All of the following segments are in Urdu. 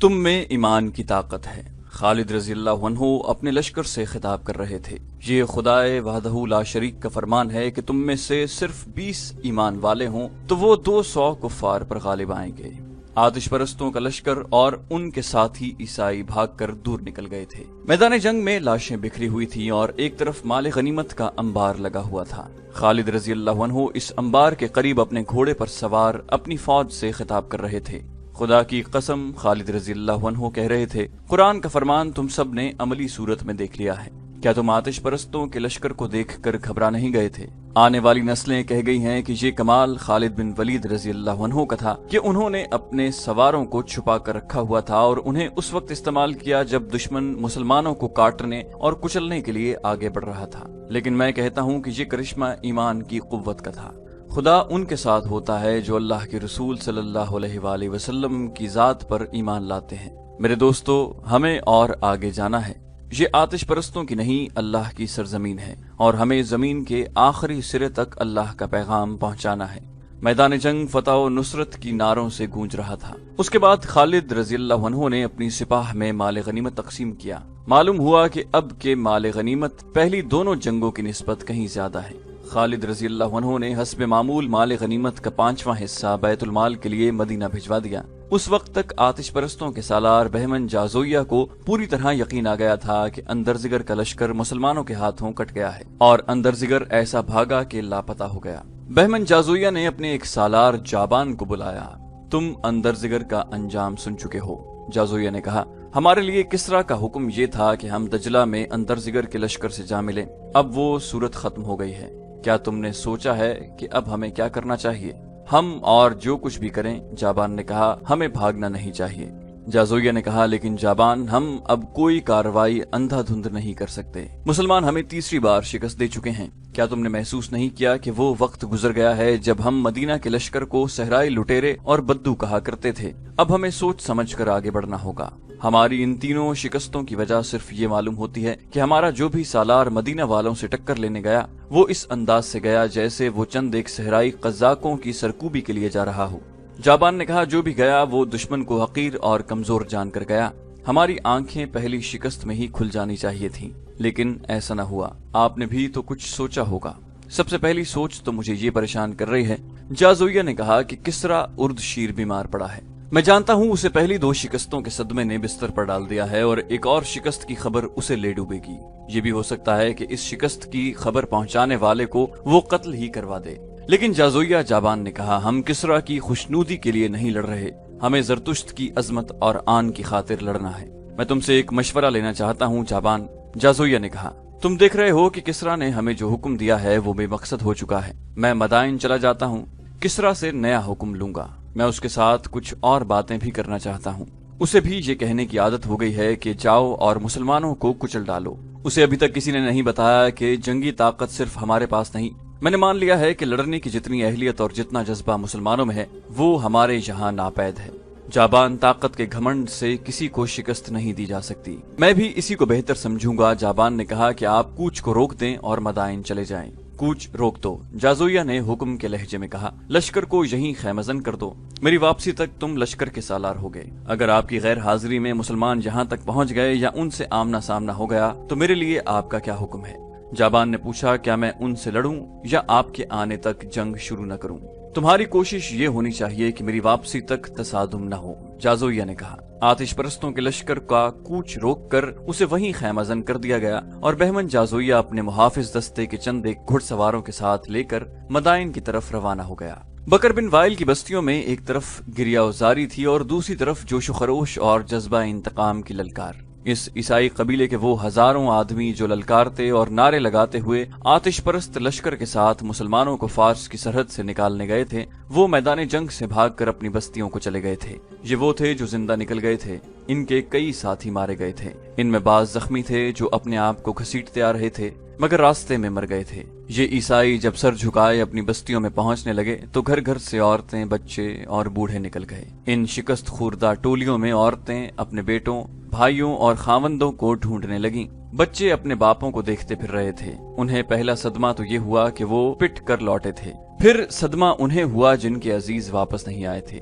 تم میں ایمان کی طاقت ہے۔ خالد رضی اللہ عنہ اپنے لشکر سے خطاب کر رہے تھے۔ یہ خدائے وحدہ لا شریک کا فرمان ہے کہ تم میں سے صرف 20 ایمان والے ہوں تو وہ 200 کفار پر غالب آئیں گے۔ آتش پرستوں کا لشکر اور ان کے ساتھی عیسائی بھاگ کر دور نکل گئے تھے۔ میدان جنگ میں لاشیں بکھری ہوئی تھیں اور ایک طرف مال غنیمت کا انبار لگا ہوا تھا۔ خالد رضی اللہ عنہ اس انبار کے قریب اپنے گھوڑے پر سوار اپنی فوج سے خطاب کر رہے تھے۔ خدا کی قسم، خالد رضی اللہ عنہ کہہ رہے تھے، قرآن کا فرمان تم سب نے عملی صورت میں دیکھ لیا ہے۔ کیا تم آتش پرستوں کے لشکر کو دیکھ کر گھبرا نہیں گئے تھے؟ آنے والی نسلیں کہہ گئی ہیں کہ یہ کمال خالد بن ولید رضی اللہ عنہ کا تھا کہ انہوں نے اپنے سواروں کو چھپا کر رکھا ہوا تھا اور انہیں اس وقت استعمال کیا جب دشمن مسلمانوں کو کاٹنے اور کچلنے کے لیے آگے بڑھ رہا تھا۔ لیکن میں کہتا ہوں کہ یہ کرشمہ ایمان کی قوت کا تھا۔ خدا ان کے ساتھ ہوتا ہے جو اللہ کے رسول صلی اللہ علیہ وآلہ وسلم کی ذات پر ایمان لاتے ہیں۔ میرے دوستو، ہمیں اور آگے جانا ہے۔ یہ آتش پرستوں کی نہیں، اللہ کی سرزمین ہے اور ہمیں زمین کے آخری سرے تک اللہ کا پیغام پہنچانا ہے۔ میدان جنگ فتح و نصرت کی نعروں سے گونج رہا تھا۔ اس کے بعد خالد رضی اللہ عنہ نے اپنی سپاہ میں مال غنیمت تقسیم کیا۔ معلوم ہوا کہ اب کے مال غنیمت پہلی دونوں جنگوں کی نسبت کہیں زیادہ ہے۔ خالد رضی اللہ عنہ نے حسب معمول مال غنیمت کا 5واں حصہ بیت المال کے لیے مدینہ بھجوا دیا۔ اس وقت تک آتش پرستوں کے سالار بہمن جازویہ کو پوری طرح یقین آ گیا تھا کہ اندرزگر کا لشکر مسلمانوں کے ہاتھوں کٹ گیا ہے اور اندرزگر ایسا بھاگا کہ لاپتہ ہو گیا۔ بہمن جازویہ نے اپنے ایک سالار جابان کو بلایا۔ تم اندرزگر کا انجام سن چکے ہو۔ جازویہ نے کہا، ہمارے لیے کسرا کا حکم یہ تھا کہ ہم دجلہ میں اندرزگر کے لشکر سے جا ملیں۔ اب وہ صورت ختم ہو گئی ہے۔ کیا تم نے سوچا ہے کہ اب ہمیں کیا کرنا چاہیے؟ ہم اور جو کچھ بھی کریں، جابان نے کہا، ہمیں بھاگنا نہیں چاہیے۔ جازویہ نے کہا، لیکن جابان، ہم اب کوئی کارروائی اندھا دھند نہیں کر سکتے۔ مسلمان ہمیں تیسری بار شکست دے چکے ہیں۔ کیا تم نے محسوس نہیں کیا کہ وہ وقت گزر گیا ہے جب ہم مدینہ کے لشکر کو صحرائی لٹیرے اور بدو کہا کرتے تھے؟ اب ہمیں سوچ سمجھ کر آگے بڑھنا ہوگا۔ ہماری ان تینوں شکستوں کی وجہ صرف یہ معلوم ہوتی ہے کہ ہمارا جو بھی سالار مدینہ والوں سے ٹکر لینے گیا وہ اس انداز سے گیا جیسے وہ چند ایک صحرائی قزاقوں کی سرکوبی کے لیے جا رہا ہو۔ جابان نے کہا، جو بھی گیا وہ دشمن کو حقیر اور کمزور جان کر گیا۔ ہماری آنکھیں پہلی شکست میں ہی کھل جانی چاہیے تھیں، لیکن ایسا نہ ہوا۔ آپ نے بھی تو کچھ سوچا ہوگا۔ سب سے پہلی سوچ تو مجھے یہ پریشان کر رہی ہے۔ جازویہ نے کہا کہ کسرا ارد شیر بیمار پڑا ہے۔ میں جانتا ہوں اسے پہلی 2 شکستوں کے صدمے نے بستر پر ڈال دیا ہے اور ایک اور شکست کی خبر اسے لے ڈوبے گی۔ یہ بھی ہو سکتا ہے کہ اس شکست کی خبر پہنچانے والے کو وہ قتل ہی کروا دے۔ لیکن جازویہ جابان نے کہا، ہم کسرا کی خوشنودی کے لیے نہیں لڑ رہے، ہمیں زرتشت کی عظمت اور آن کی خاطر لڑنا ہے۔ میں تم سے ایک مشورہ لینا چاہتا ہوں جابان، جازویہ نے کہا۔ تم دیکھ رہے ہو کہ کسرا نے ہمیں جو حکم دیا ہے وہ بے مقصد ہو چکا ہے۔ میں مدائن چلا جاتا ہوں، کسرا سے نیا حکم لوں گا۔ میں اس کے ساتھ کچھ اور باتیں بھی کرنا چاہتا ہوں۔ اسے بھی یہ کہنے کی عادت ہو گئی ہے کہ جاؤ اور مسلمانوں کو کچل ڈالو۔ اسے ابھی تک کسی نے نہیں بتایا کہ جنگی طاقت صرف ہمارے پاس نہیں۔ میں نے مان لیا ہے کہ لڑنے کی جتنی اہلیت اور جتنا جذبہ مسلمانوں میں ہے وہ ہمارے یہاں ناپید ہے۔ جابان، طاقت کے گھمنڈ سے کسی کو شکست نہیں دی جا سکتی۔ میں بھی اسی کو بہتر سمجھوں گا۔ جابان نے کہا کہ آپ کوچ کو روک دیں اور مدائن چلے جائیں۔ کوچ روک دو، جازویہ نے حکم کے لہجے میں کہا۔ لشکر کو یہیں خیمزن کر دو۔ میری واپسی تک تم لشکر کے سالار ہو گئے۔ اگر آپ کی غیر حاضری میں مسلمان یہاں تک پہنچ گئے یا ان سے آمنا سامنا ہو گیا تو میرے لیے آپ کا کیا حکم ہے؟ جابان نے پوچھا، کیا میں ان سے لڑوں یا آپ کے آنے تک جنگ شروع نہ کروں؟ تمہاری کوشش یہ ہونی چاہیے کہ میری واپسی تک تصادم نہ ہو، جازویہ نے کہا۔ آتش پرستوں کے لشکر کا کوچ روک کر اسے وہیں خیمزن کر دیا گیا اور بہمن جازویہ اپنے محافظ دستے کے چند ایک گھڑ سواروں کے ساتھ لے کر مدائن کی طرف روانہ ہو گیا۔ بکر بن وائل کی بستیوں میں ایک طرف گریہ وزاری تھی اور دوسری طرف جوش و خروش اور جذبہ انتقام کی للکار۔ اس عیسائی قبیلے کے وہ ہزاروں آدمی جو للکارتے اور نعرے لگاتے ہوئے آتش پرست لشکر کے ساتھ مسلمانوں کو فارس کی سرحد سے نکالنے گئے تھے، وہ میدان جنگ سے بھاگ کر اپنی بستیوں کو چلے گئے تھے۔ یہ وہ تھے جو زندہ نکل گئے تھے۔ ان کے کئی ساتھی مارے گئے تھے۔ ان میں بعض زخمی تھے جو اپنے آپ کو گھسیٹتے آ رہے تھے مگر راستے میں مر گئے تھے۔ یہ عیسائی جب سر جھکائے اپنی بستیوں میں پہنچنے لگے تو گھر گھر سے عورتیں، بچے اور بوڑھے نکل گئے۔ ان شکست خوردہ ٹولیوں میں عورتیں اپنے بیٹوں، بھائیوں اور خاوندوں کو ڈھونڈنے لگیں۔ بچے اپنے باپوں کو دیکھتے پھر رہے تھے۔ انہیں پہلا صدمہ تو یہ ہوا کہ وہ پٹ کر لوٹے تھے، پھر صدمہ انہیں ہوا جن کے عزیز واپس نہیں آئے تھے۔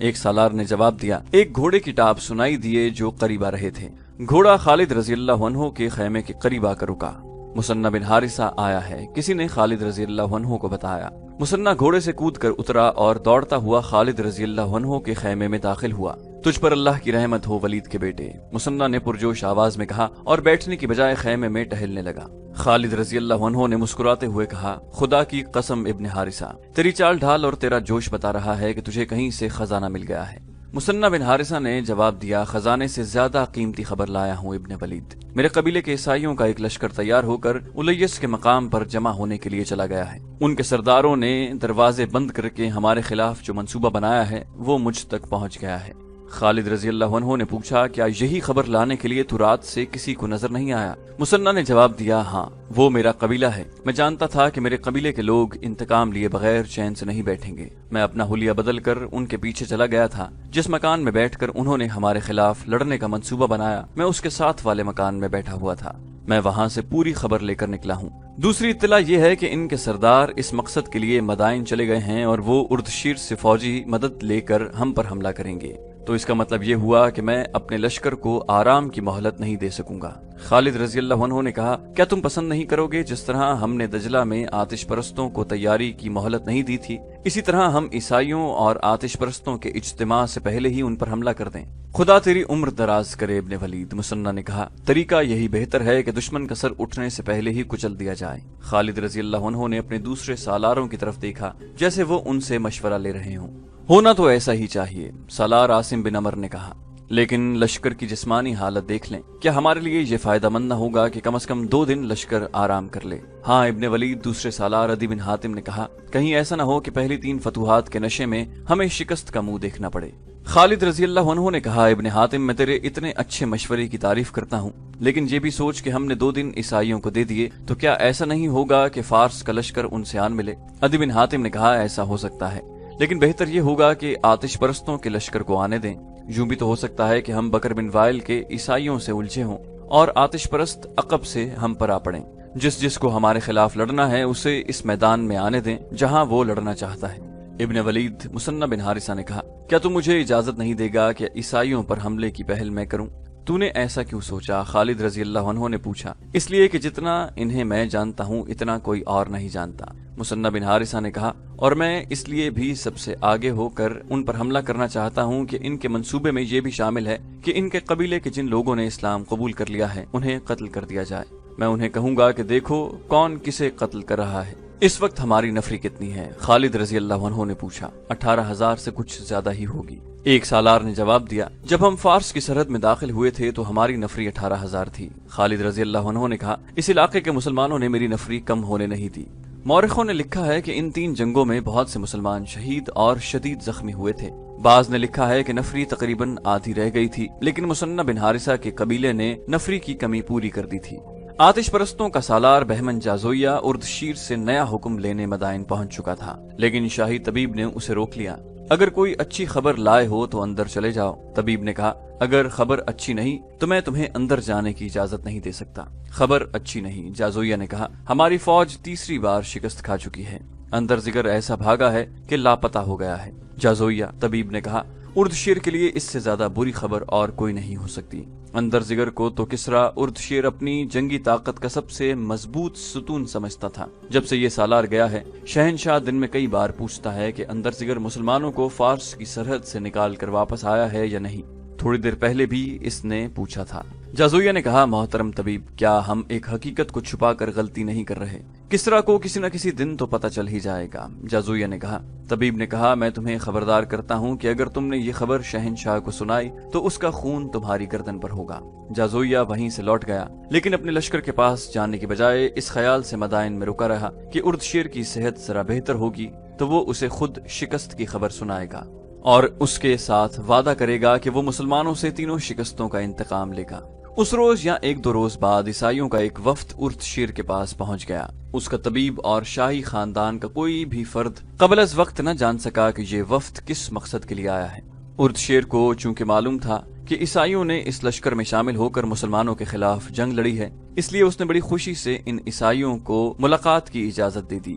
ایک سالار نے جواب دیا، ایک گھوڑے کی ٹاپ سنائی دیے جو قریب آ رہے تھے۔ گھوڑا خالد رضی اللہ عنہ کے خیمے کے قریب آ کر رکا۔ مثنى بن حارثہ آیا ہے، کسی نے خالد رضی اللہ عنہ کو بتایا۔ مثنى گھوڑے سے کود کر اترا اور دوڑتا ہوا خالد رضی اللہ عنہ کے خیمے میں داخل ہوا۔ تجھ پر اللہ کی رحمت ہو ولید کے بیٹے، مثنى نے پرجوش آواز میں کہا اور بیٹھنے کی بجائے خیمے میں ٹہلنے لگا۔ خالد رضی اللہ عنہ نے مسکراتے ہوئے کہا، خدا کی قسم ابن حارثہ، تیری چال ڈھال اور تیرا جوش بتا رہا ہے کہ تجھے کہیں سے خزانہ مل گیا ہے۔ مثنى بن حارثہ نے جواب دیا، خزانے سے زیادہ قیمتی خبر لایا ہوں ابن ولید۔ میرے قبیلے کے عیسائیوں کا ایک لشکر تیار ہو کر الیس کے مقام پر جمع ہونے کے لیے چلا گیا ہے۔ ان کے سرداروں نے دروازے بند کر کے ہمارے خلاف جو منصوبہ بنایا ہے وہ مجھ تک پہنچ گیا ہے۔ خالد رضی اللہ عنہ نے پوچھا، کیا یہی خبر لانے کے لیے تو رات سے کسی کو نظر نہیں آیا؟ مثنى نے جواب دیا، ہاں، وہ میرا قبیلہ ہے۔ میں جانتا تھا کہ میرے قبیلے کے لوگ انتقام لیے بغیر چین سے نہیں بیٹھیں گے۔ میں اپنا حلیہ بدل کر ان کے پیچھے چلا گیا تھا۔ جس مکان میں بیٹھ کر انہوں نے ہمارے خلاف لڑنے کا منصوبہ بنایا، میں اس کے ساتھ والے مکان میں بیٹھا ہوا تھا۔ میں وہاں سے پوری خبر لے کر نکلا ہوں۔ دوسری اطلاع یہ ہے کہ ان کے سردار اس مقصد کے لیے مدائن چلے گئے ہیں اور وہ اردشیر سے فوجی مدد لے کر ہم پر حملہ کریں گے۔ تو اس کا مطلب یہ ہوا کہ میں اپنے لشکر کو آرام کی مہلت نہیں دے سکوں گا۔ خالد رضی اللہ عنہ نے کہا، کیا تم پسند نہیں کرو گے جس طرح ہم نے دجلہ میں آتش پرستوں کو تیاری کی مہلت نہیں دی تھی، اسی طرح ہم عیسائیوں اور آتش پرستوں کے اجتماع سے پہلے ہی ان پر حملہ کر دیں؟ خدا تیری عمر دراز کرے ابن ولید، مثنى نے کہا، طریقہ یہی بہتر ہے کہ دشمن کا سر اٹھنے سے پہلے ہی کچل دیا جائے۔ خالد رضی اللہ عنہ نے اپنے دوسرے سالاروں کی طرف دیکھا جیسے وہ ان سے مشورہ لے رہے ہوں۔ ہونا تو ایسا ہی چاہیے، سالار عاصم بن عمر نے کہا، لیکن لشکر کی جسمانی حالت دیکھ لیں، کیا ہمارے لیے یہ فائدہ مند نہ ہوگا کہ کم از کم 2 دن لشکر آرام کر لے؟ ہاں ابن ولید، دوسرے سالار عدی بن حاتم نے کہا، کہیں ایسا نہ ہو کہ پہلی 3 فتوحات کے نشے میں ہمیں شکست کا منہ دیکھنا پڑے۔ خالد رضی اللہ عنہ نے کہا، ابن حاتم، میں تیرے اتنے اچھے مشورے کی تعریف کرتا ہوں، لیکن یہ بھی سوچ کہ ہم نے 2 دن عیسائیوں کو دے دیے تو کیا ایسا نہیں ہوگا کہ فارس کا لشکر ان سے آن ملے؟ عدی بن حاتم نے کہا، ایسا ہو سکتا ہے، لیکن بہتر یہ ہوگا کہ آتش پرستوں کے لشکر کو آنے دیں۔ یوں بھی تو ہو سکتا ہے کہ ہم بکر بن وائل کے عیسائیوں سے الجھے ہوں اور آتش پرست عقب سے ہم پر آ پڑیں۔ جس کو ہمارے خلاف لڑنا ہے اسے اس میدان میں آنے دیں جہاں وہ لڑنا چاہتا ہے۔ ابن ولید، مثنى بن حارثہ نے کہا، کیا تم مجھے اجازت نہیں دے گا کہ عیسائیوں پر حملے کی پہل میں کروں؟ تو نے ایسا کیوں سوچا؟ خالد رضی اللہ عنہ نے پوچھا۔ اس لیے کہ جتنا انہیں میں جانتا ہوں اتنا کوئی اور نہیں جانتا، مثنى بن حارثہ نے کہا، اور میں اس لیے بھی سب سے آگے ہو کر ان پر حملہ کرنا چاہتا ہوں کہ ان کے منصوبے میں یہ بھی شامل ہے کہ ان کے قبیلے کے جن لوگوں نے اسلام قبول کر لیا ہے انہیں قتل کر دیا جائے۔ میں انہیں کہوں گا کہ دیکھو کون کسے قتل کر رہا ہے۔ اس وقت ہماری نفری کتنی ہے؟ خالد رضی اللہ عنہ نے پوچھا۔ 18,000 سے کچھ زیادہ ہی ہوگی، ایک سالار نے جواب دیا۔ جب ہم فارس کی سرحد میں داخل ہوئے تھے تو ہماری نفری 18,000 تھی۔ خالد رضی اللہ عنہ نے کہا، اس علاقے کے مسلمانوں نے میری نفری کم ہونے نہیں دی۔ مورخوں نے لکھا ہے کہ ان 3 جنگوں میں بہت سے مسلمان شہید اور شدید زخمی ہوئے تھے۔ بعض نے لکھا ہے کہ نفری تقریباً آدھی رہ گئی تھی، لیکن مثنى بن حارثہ کے قبیلے نے نفری کی کمی پوری کر دی تھی۔ آتش پرستوں کا سالار بہمن جازویہ اردشیر سے نیا حکم لینے مدائن پہنچ چکا تھا، لیکن شاہی طبیب نے اسے روک لیا۔ اگر کوئی اچھی خبر لائے ہو تو اندر چلے جاؤ۔ طبیب نے کہا، اگر خبر اچھی نہیں تو میں تمہیں اندر جانے کی اجازت نہیں دے سکتا۔ خبر اچھی نہیں، جازویہ نے کہا، ہماری فوج تیسری بار شکست کھا چکی ہے۔ اندر زگر ایسا بھاگا ہے کہ لاپتہ ہو گیا ہے۔ جازویہ، طبیب نے کہا، اردشیر کے لیے اس سے زیادہ بری خبر اور کوئی نہیں ہو سکتی۔ اندر زگر کو تو کسرا اردشیر اپنی جنگی طاقت کا سب سے مضبوط ستون سمجھتا تھا۔ جب سے یہ سالار گیا ہے، شہنشاہ دن میں کئی بار پوچھتا ہے کہ اندر زگر مسلمانوں کو فارس کی سرحد سے نکال کر واپس آیا ہے یا نہیں۔ تھوڑی دیر پہلے بھی اس نے پوچھا تھا۔ جازویہ نے کہا، محترم طبیب، کیا ہم ایک حقیقت کو چھپا کر غلطی نہیں کر رہے؟ کسرا کو کسی نہ کسی دن تو پتہ چل ہی جائے گا۔ جازویہ نے کہا۔ طبیب نے کہا، میں تمہیں خبردار کرتا ہوں کہ اگر تم نے یہ خبر شہنشاہ کو سنائی تو اس کا خون تمہاری گردن پر ہوگا۔ جازویہ وہیں سے لوٹ گیا، لیکن اپنے لشکر کے پاس جانے کی بجائے اس خیال سے مدائن میں رکا رہا کہ اردشیر کی صحت ذرا بہتر ہوگی تو وہ اسے خود شکست کی خبر سنائے گا اور اس کے ساتھ وعدہ کرے گا کہ وہ مسلمانوں سے 3 شکستوں کا انتقام لے گا۔ اس روز یا 1-2 روز بعد عیسائیوں کا ایک وفد اردشیر کے پاس پہنچ گیا۔ اس کا طبیب اور شاہی خاندان کا کوئی بھی فرد قبل از وقت نہ جان سکا کہ یہ وفد کس مقصد کے لیے آیا ہے۔ اردشیر کو چونکہ معلوم تھا کہ عیسائیوں نے اس لشکر میں شامل ہو کر مسلمانوں کے خلاف جنگ لڑی ہے، اس لیے اس نے بڑی خوشی سے ان عیسائیوں کو ملاقات کی اجازت دے دی۔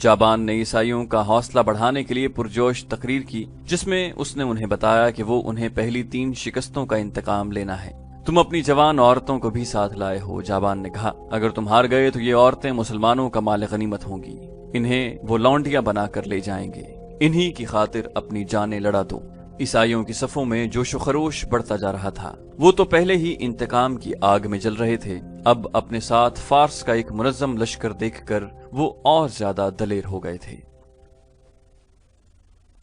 جابان نے عیسائیوں کا حوصلہ بڑھانے کے لیے پرجوش تقریر کی، جس میں اس نے انہیں بتایا کہ وہ انہیں پہلی 3 شکستوں کا انتقام لینا ہے۔ تم اپنی جوان عورتوں کو بھی ساتھ لائے ہو، جابان نے کہا۔ اگر تم ہار گئے تو یہ عورتیں مسلمانوں کا مال غنیمت ہوں گی، انہیں وہ لونڈیاں بنا کر لے جائیں گے، انہی کی خاطر اپنی جانیں لڑا دو۔ عیسائیوں کی صفوں میں جوش و خروش بڑھتا جا رہا تھا، وہ تو پہلے ہی انتقام کی آگ میں جل رہے تھے، اب اپنے ساتھ فارس کا ایک منظم لشکر دیکھ کر وہ اور زیادہ دلیر ہو گئے تھے۔